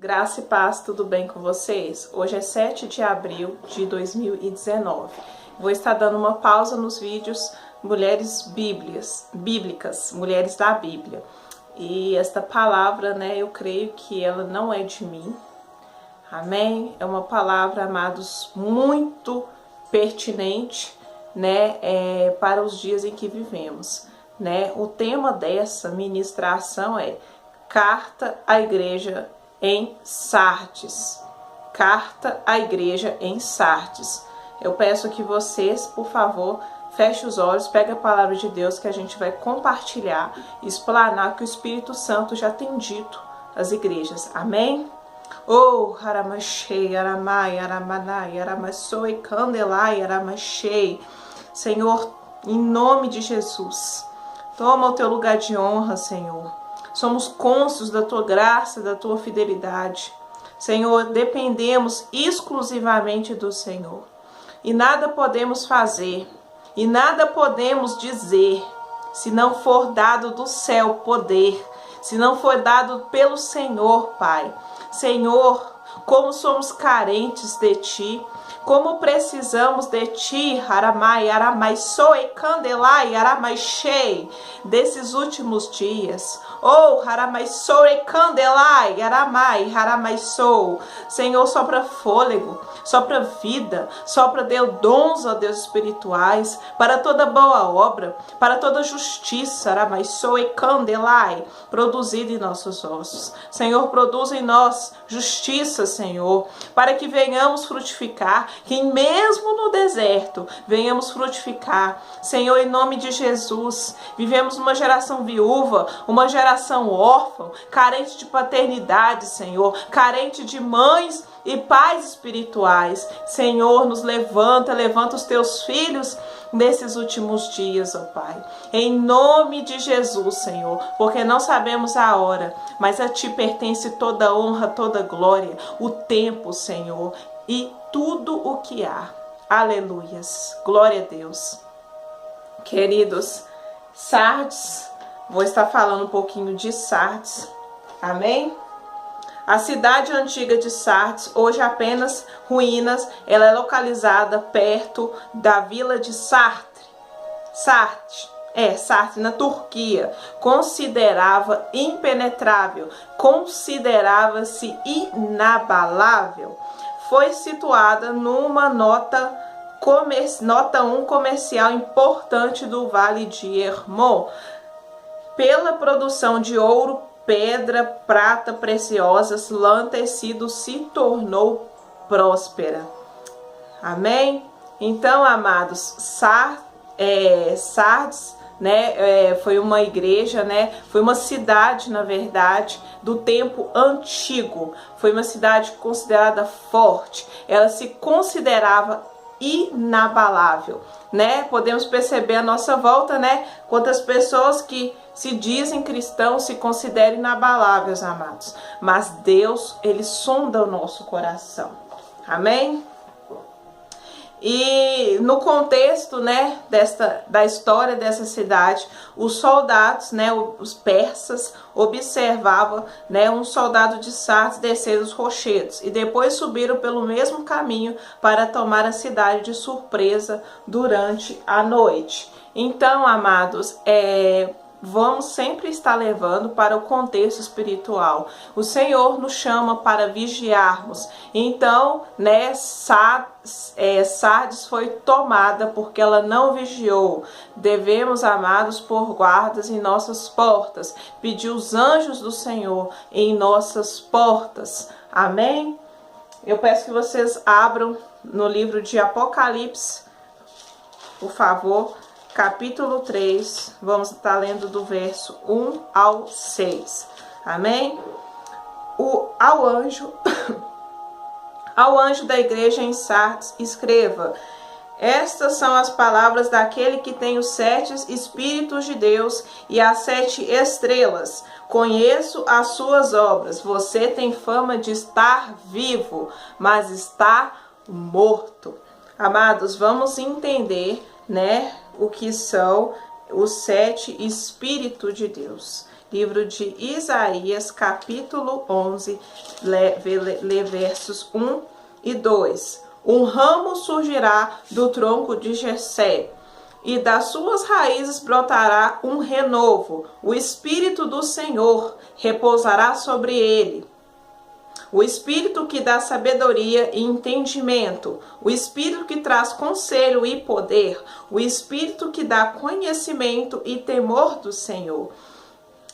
Graça e paz, tudo bem com vocês? Hoje é 7 de abril de 2019. Vou estar dando uma pausa nos vídeos Mulheres Bíblicas, Mulheres da Bíblia. E esta palavra, eu creio que ela não é de mim. Amém? É uma palavra, amados, muito pertinente, para os dias em que vivemos, O tema dessa ministração é Carta à Igreja em Sardes. Carta à Igreja em Sardes. Eu peço que vocês, por favor, fechem os olhos, peguem a palavra de Deus que a gente vai compartilhar, explanar que o Espírito Santo já tem dito às igrejas. Amém? Oh, Haramashei, Aramai, Aramanai, Aramassoi, Candelai, Aramashei. Senhor, em nome de Jesus, toma o teu lugar de honra, Senhor. Somos cônscios da tua graça, da tua fidelidade. Senhor, dependemos exclusivamente do Senhor. E nada podemos fazer, e nada podemos dizer, se não for dado do céu poder, se não for dado pelo Senhor, Pai. Senhor, como somos carentes de Ti, como precisamos de Ti, Aramai, Aramai, Soe, Candelai, Aramai, Shei, desses últimos dias. Oh, Aramai, Soe, Candelai, Aramai, Aramai, Sou. Senhor, sopra fôlego, sopra vida, sopra Deus dons, ó Deus, espirituais, para toda boa obra, para toda justiça, Aramai, Soe, Candelai, produzida em nossos ossos. Senhor, produz em nós justiça, Senhor, para que venhamos frutificar, que mesmo no deserto venhamos frutificar. Senhor, em nome de Jesus, vivemos uma geração viúva, uma geração órfã, carente de paternidade, Senhor, carente de mães e pais espirituais. Senhor, nos levanta os teus filhos nesses últimos dias, ó Pai. Em nome de Jesus, Senhor, porque não sabemos a hora, mas a Ti pertence toda a honra, toda a glória, o tempo, Senhor, e tudo o que há. Aleluias. Glória a Deus. Queridos, Sardes, vou estar falando um pouquinho de Sardes. Amém? A cidade antiga de Sardes, hoje apenas ruínas, ela é localizada perto da vila de Sartre, na Turquia. Considerava impenetrável, considerava-se inabalável. Foi situada numa nota 1 comercial importante do Vale de Hermon, pela produção de ouro, pedra, prata preciosas, lã, tecido, se tornou próspera. Amém? Então, amados, Sardes, foi uma igreja, foi uma cidade, na verdade, do tempo antigo. Foi uma cidade considerada forte. Ela se considerava inabalável, Podemos perceber à nossa volta, quantas pessoas que se dizem cristãos se consideram inabaláveis, amados. Mas Deus, Ele sonda o nosso coração. Amém? E no contexto, da história dessa cidade, os soldados, os persas, observavam, um soldado de Sardes descer os rochedos e depois subiram pelo mesmo caminho para tomar a cidade de surpresa durante a noite. Então, amados, vamos sempre estar levando para o contexto espiritual. O Senhor nos chama para vigiarmos. Então, Sardes foi tomada porque ela não vigiou. Devemos, amados, pôr guardas em nossas portas, pedir os anjos do Senhor em nossas portas. Amém? Eu peço que vocês abram no livro de Apocalipse, por favor, capítulo 3, vamos estar lendo do verso 1 ao 6. Amém? Ao anjo da igreja em Sardes, escreva: estas são as palavras daquele que tem os 7 Espíritos de Deus e as 7 estrelas. Conheço as suas obras. Você tem fama de estar vivo, mas está morto. Amados, vamos entender, o que são os 7 Espíritos de Deus. Livro de Isaías, capítulo 11, lê versos 1 e 2. Um ramo surgirá do tronco de Jessé, e das suas raízes brotará um renovo. O Espírito do Senhor repousará sobre ele. O Espírito que dá sabedoria e entendimento, o Espírito que traz conselho e poder, o Espírito que dá conhecimento e temor do Senhor.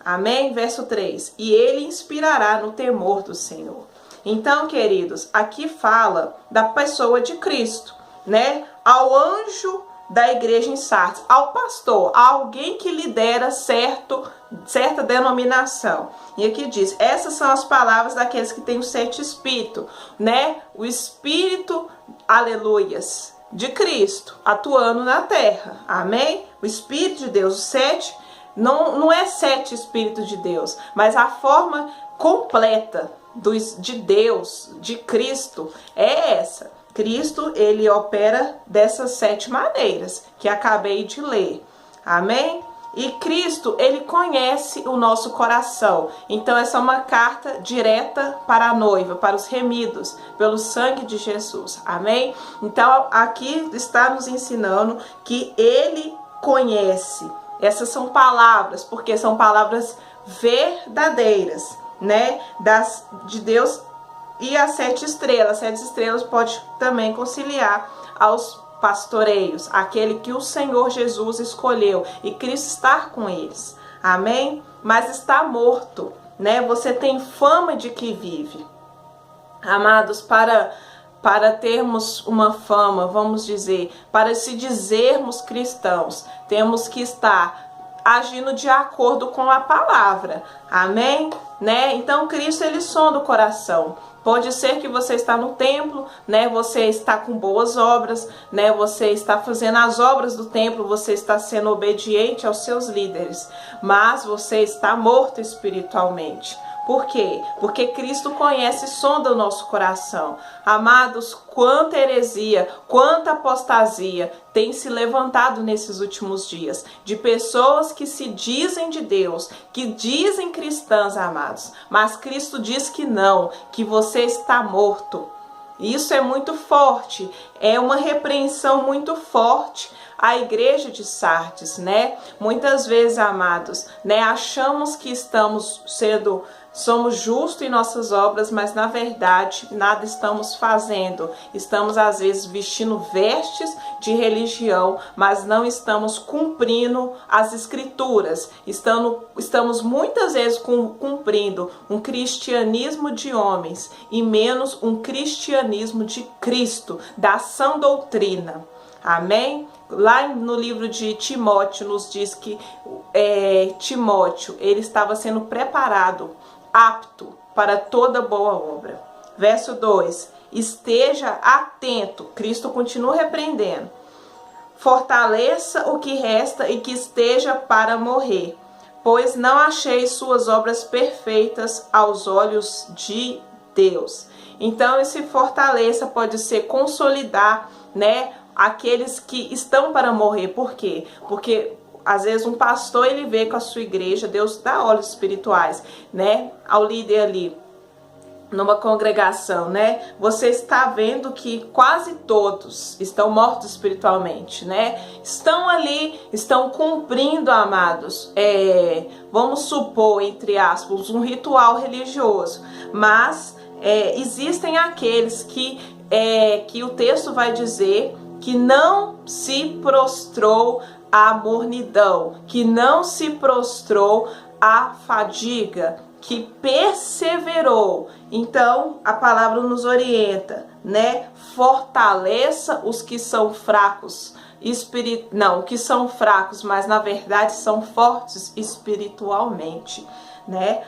Amém? Verso 3. E ele inspirará no temor do Senhor. Então, queridos, aqui fala da pessoa de Cristo, né? Ao anjo da igreja em Sardes, ao pastor, a alguém que lidera certa denominação. E aqui diz, essas são as palavras daqueles que têm o 7 espírito, né? O Espírito, aleluias, de Cristo, atuando na terra. Amém? O Espírito de Deus, o 7, não é 7 Espíritos de Deus, mas a forma completa de Deus, de Cristo, é essa. Cristo, ele opera dessas 7 maneiras que acabei de ler. Amém? E Cristo, ele conhece o nosso coração. Então, essa é uma carta direta para a noiva, para os remidos, pelo sangue de Jesus. Amém? Então, aqui está nos ensinando que ele conhece. Essas são palavras, porque são palavras verdadeiras, né? De Deus. E as 7 estrelas. 7 estrelas pode também conciliar aos pastoreios, aquele que o Senhor Jesus escolheu, e Cristo está com eles. Amém? Mas está morto, né? Você tem fama de que vive. Amados, para termos uma fama, vamos dizer, para se dizermos cristãos, temos que estar agindo de acordo com a palavra. Amém? Né? Então, Cristo, ele sonda o coração. Pode ser que você está no templo, né? Você está com boas obras, né? Você está fazendo as obras do templo, você está sendo obediente aos seus líderes, mas você está morto espiritualmente. Por quê? Porque Cristo conhece e sonda o nosso coração. Amados, quanta heresia, quanta apostasia tem se levantado nesses últimos dias, de pessoas que se dizem de Deus, que dizem cristãs, amados, mas Cristo diz que não, que você está morto. Isso é muito forte, é uma repreensão muito forte à igreja de Sardes, né? Muitas vezes, amados, né, achamos que somos justos em nossas obras, mas na verdade nada estamos fazendo. Estamos às vezes vestindo vestes de religião, mas não estamos cumprindo as escrituras. Estamos muitas vezes cumprindo um cristianismo de homens e menos um cristianismo de Cristo, da sã doutrina. Amém? Lá no livro de Timóteo nos diz que Timóteo, ele estava sendo preparado, apto para toda boa obra. Verso 2, esteja atento, Cristo continua repreendendo, fortaleça o que resta e que esteja para morrer, pois não achei suas obras perfeitas aos olhos de Deus. Então esse fortaleça pode ser consolidar, né, aqueles que estão para morrer. Por quê? Porque às vezes um pastor, ele vê com a sua igreja, Deus dá olhos espirituais, né, ao líder ali numa congregação, né? Você está vendo que quase todos estão mortos espiritualmente, né? Estão ali, estão cumprindo, amados, vamos supor, entre aspas, um ritual religioso, mas existem aqueles que o texto vai dizer que não se prostrou à mornidão, que não se prostrou à fadiga, que perseverou. Então a palavra nos orienta, né? Fortaleça os que são fracos, que são fracos, mas na verdade são fortes espiritualmente, né?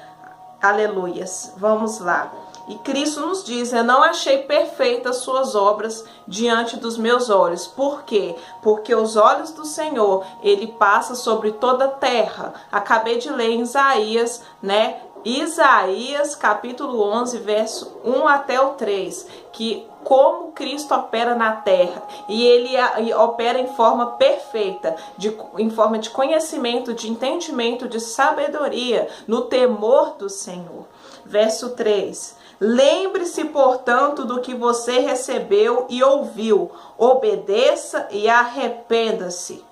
Aleluias. Vamos lá. E Cristo nos diz, eu não achei perfeitas suas obras diante dos meus olhos. Por quê? Porque os olhos do Senhor, ele passa sobre toda a terra. Acabei de ler em Isaías, né? Isaías capítulo 11, verso 1 até o 3, que como Cristo opera na terra, e ele opera em forma perfeita, em forma de conhecimento, de entendimento, de sabedoria, no temor do Senhor. Verso 3: lembre-se, portanto, do que você recebeu e ouviu, obedeça e arrependa-se.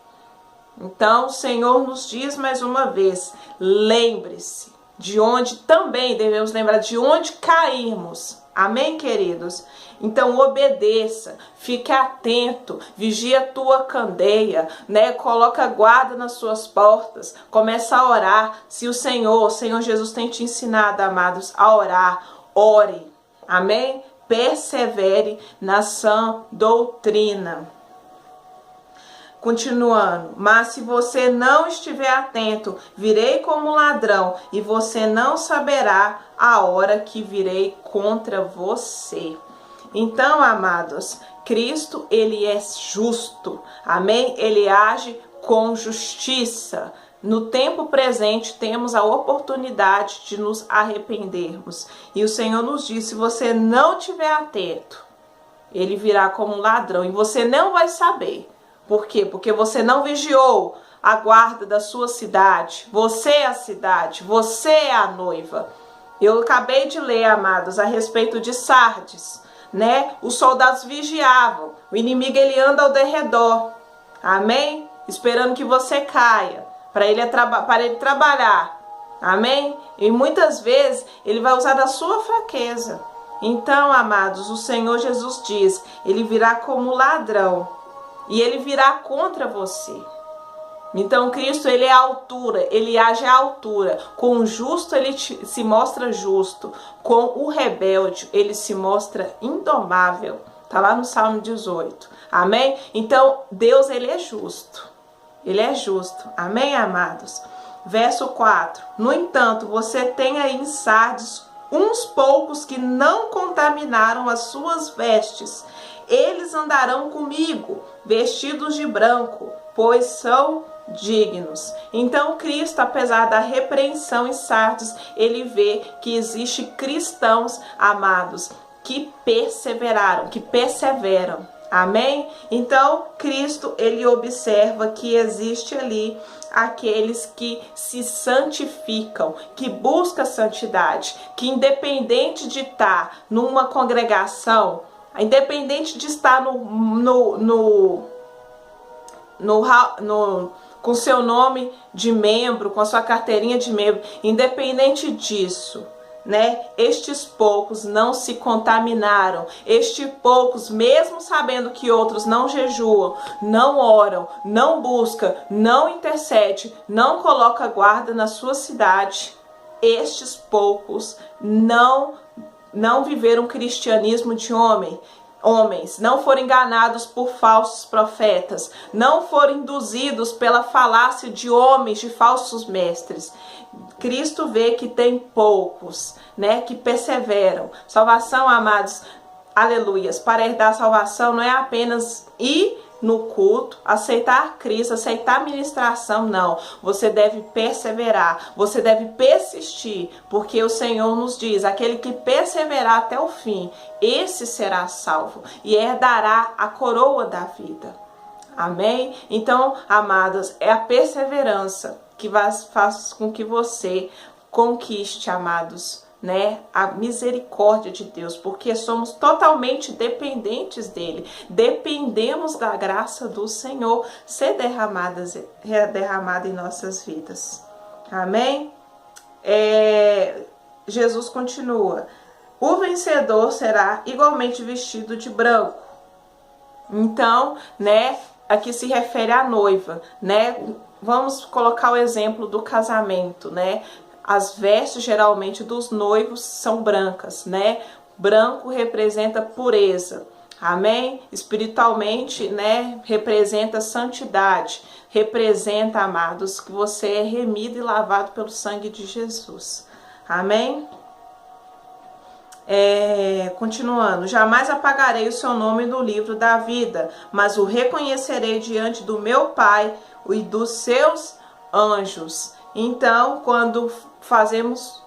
Então o Senhor nos diz mais uma vez, lembre-se, de onde também devemos lembrar, de onde cairmos. Amém, queridos? Então obedeça, fique atento, vigie a tua candeia, né? Coloca guarda nas suas portas, começa a orar. Se o Senhor Jesus tem te ensinado, amados, a orar, ore. Amém? Persevere na sã doutrina. Continuando, mas se você não estiver atento, virei como ladrão e você não saberá a hora que virei contra você. Então, amados, Cristo, ele é justo, amém? Ele age com justiça. No tempo presente, temos a oportunidade de nos arrependermos. E o Senhor nos diz, se você não estiver atento, ele virá como um ladrão e você não vai saber. Por quê? Porque você não vigiou a guarda da sua cidade. Você é a cidade, você é a noiva. Eu acabei de ler, amados, a respeito de Sardes, né? Os soldados vigiavam. O inimigo, ele anda ao derredor. Amém? Esperando que você caia, para ele trabalhar. Amém? E muitas vezes ele vai usar da sua fraqueza. Então, amados, o Senhor Jesus diz, ele virá como ladrão. E ele virá contra você. Então Cristo, ele é a altura, ele age à altura. Com o justo ele se mostra justo. Com o rebelde ele se mostra indomável. Está lá no Salmo 18. Amém? Então Deus, ele é justo. Ele é justo. Amém, amados? Verso 4. No entanto, você tem aí em Sardes uns poucos que não contaminaram as suas vestes. Eles andarão comigo, vestidos de branco, pois são dignos. Então Cristo, apesar da repreensão em Sardes, ele vê que existe cristãos, amados, que perseveraram, que perseveram. Amém? Então Cristo, ele observa que existe ali aqueles que se santificam, que buscam santidade, que independente de estar numa congregação, independente de estar com seu nome de membro, com a sua carteirinha de membro, independente disso, né? Estes poucos não se contaminaram. Estes poucos, mesmo sabendo que outros não jejuam, não oram, não buscam, não intercedem, não colocam guarda na sua cidade, estes poucos não viveram cristianismo de homens, não foram enganados por falsos profetas, não foram induzidos pela falácia de homens, de falsos mestres. Cristo vê que tem poucos, né, que perseveram. Salvação, amados, aleluias, para herdar a salvação não é apenas ir no culto, aceitar Cristo, aceitar a ministração, não. Você deve perseverar, você deve persistir, porque o Senhor nos diz, aquele que perseverar até o fim, esse será salvo e herdará a coroa da vida. Amém? Então, amadas, é a perseverança que faz com que você conquiste, amados, né, a misericórdia de Deus, porque somos totalmente dependentes dele, dependemos da graça do Senhor ser derramada em nossas vidas. Amém? Jesus continua, o vencedor será igualmente vestido de branco. Então, né, aqui se refere à noiva, né? Vamos colocar o exemplo do casamento, né? As vestes geralmente dos noivos são brancas, né? Branco representa pureza, amém? Espiritualmente, né? Representa santidade, representa, amados, que você é remido e lavado pelo sangue de Jesus, amém? Continuando, jamais apagarei o seu nome do livro da vida, mas o reconhecerei diante do meu Pai e dos seus anjos. Então, quando fazemos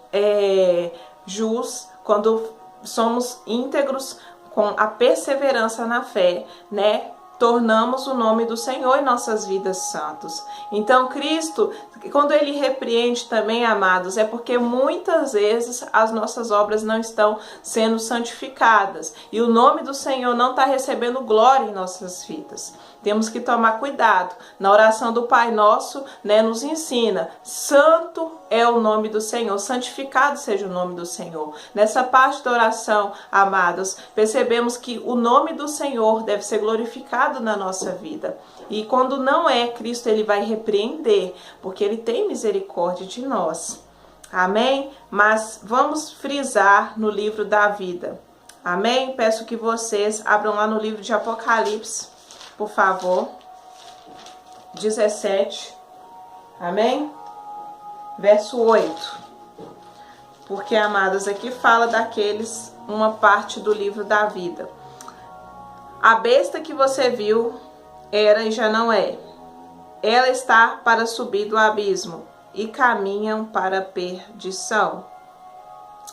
jus, quando somos íntegros com a perseverança na fé, né? Tornamos o nome do Senhor em nossas vidas santos. Então Cristo, quando Ele repreende também, amados, é porque muitas vezes as nossas obras não estão sendo santificadas e o nome do Senhor não está recebendo glória em nossas vidas. Temos que tomar cuidado. Na oração do Pai Nosso, né, nos ensina: santo é o nome do Senhor, santificado seja o nome do Senhor. Nessa parte da oração, amados, percebemos que o nome do Senhor deve ser glorificado na nossa vida. E quando não é, Cristo ele vai repreender, porque Ele tem misericórdia de nós. Amém? Mas vamos frisar no livro da vida. Amém? Peço que vocês abram lá no livro de Apocalipse, por favor, 17, amém? Verso 8, porque, amados, aqui fala daqueles, uma parte do livro da vida. A besta que você viu era e já não é. Ela está para subir do abismo e caminham para a perdição.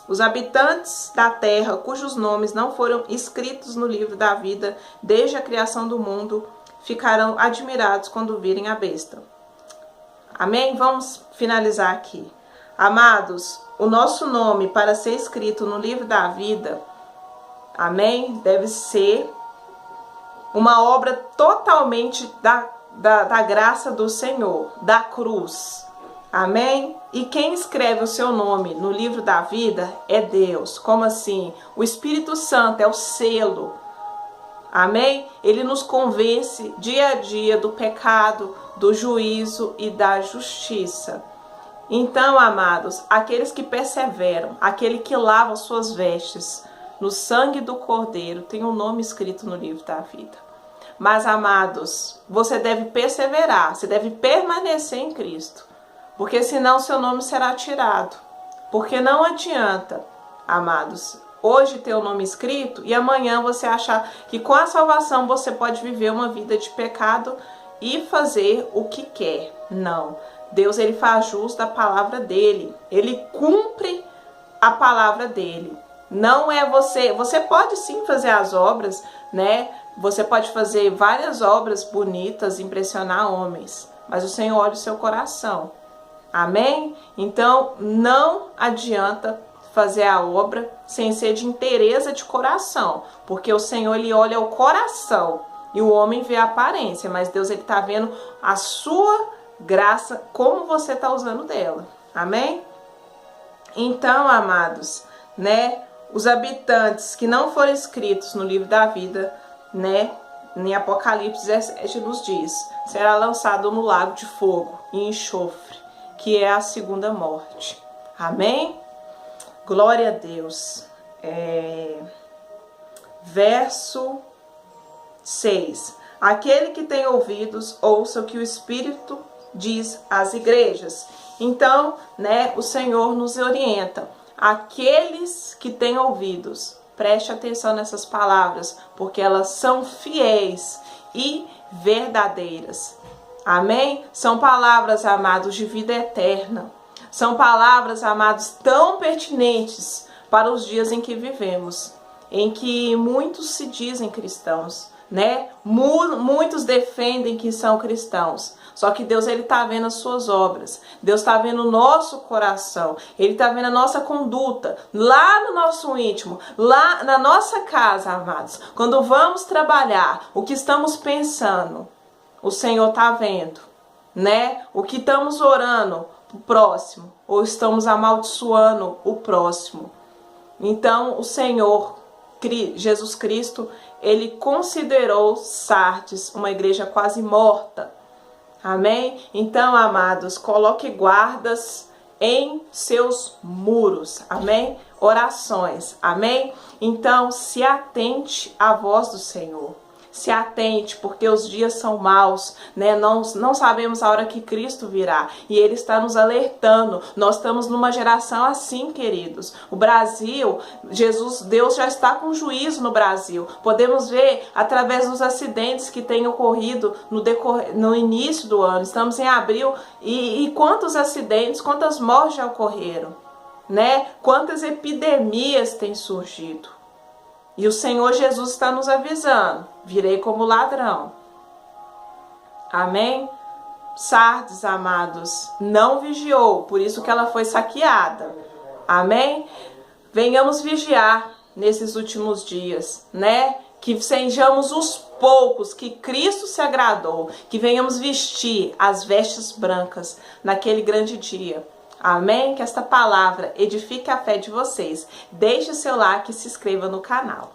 Os habitantes da terra, cujos nomes não foram escritos no livro da vida desde a criação do mundo, ficarão admirados quando virem a besta. Amém? Vamos finalizar aqui. Amados, o nosso nome para ser escrito no livro da vida, amém? Deve ser uma obra totalmente da graça do Senhor, da cruz. Amém? E quem escreve o seu nome no livro da vida é Deus. Como assim? O Espírito Santo é o selo. Amém? Ele nos convence dia a dia do pecado, do juízo e da justiça. Então, amados, aqueles que perseveram, aquele que lava suas vestes no sangue do Cordeiro, tem um nome escrito no livro da vida. Mas, amados, você deve perseverar, você deve permanecer em Cristo. Porque senão seu nome será tirado. Porque não adianta, amados, hoje ter o nome escrito e amanhã você achar que com a salvação você pode viver uma vida de pecado e fazer o que quer. Não. Deus, ele faz jus da palavra dele. Ele cumpre a palavra dele. Não é você. Você pode sim fazer as obras, né? Você pode fazer várias obras bonitas, impressionar homens. Mas o Senhor olha o seu coração. Amém? Então, não adianta fazer a obra sem ser de inteireza de coração, porque o Senhor, ele olha o coração e o homem vê a aparência, mas Deus, ele está vendo a sua graça, como você está usando dela. Amém? Então, amados, né, os habitantes que não foram escritos no livro da vida, né, em Apocalipse 17 nos diz: será lançado no lago de fogo e enxofre, que é a segunda morte. Amém? Glória a Deus. Verso 6. Aquele que tem ouvidos, ouça o que o Espírito diz às igrejas. Então, né, o Senhor nos orienta. Aqueles que têm ouvidos, preste atenção nessas palavras, porque elas são fiéis e verdadeiras. Amém? São palavras, amados, de vida eterna. São palavras, amados, tão pertinentes para os dias em que vivemos, em que muitos se dizem cristãos, né? Muitos defendem que são cristãos. Só que Deus, ele está vendo as suas obras. Deus está vendo o nosso coração. Ele está vendo a nossa conduta lá no nosso íntimo, lá na nossa casa, amados. Quando vamos trabalhar, o que estamos pensando, o Senhor está vendo, né? O que estamos orando o próximo, ou estamos amaldiçoando o próximo. Então, o Senhor, Jesus Cristo, ele considerou Sardes uma igreja quase morta. Amém? Então, amados, coloque guardas em seus muros. Amém? Orações. Amém? Então, se atente à voz do Senhor. Se atente, porque os dias são maus, né? Não sabemos a hora que Cristo virá. E Ele está nos alertando. Nós estamos numa geração assim, queridos. O Brasil, Deus já está com juízo no Brasil. Podemos ver através dos acidentes que têm ocorrido no início do ano. Estamos em abril e quantos acidentes, quantas mortes já ocorreram, né? Quantas epidemias têm surgido. E o Senhor Jesus está nos avisando, virei como ladrão. Amém? Sardes, amados, não vigiou, por isso que ela foi saqueada. Amém? Venhamos vigiar nesses últimos dias, né? Que sejamos os poucos que Cristo se agradou, que venhamos vestir as vestes brancas naquele grande dia. Amém? Que esta palavra edifique a fé de vocês. Deixe o seu like e se inscreva no canal.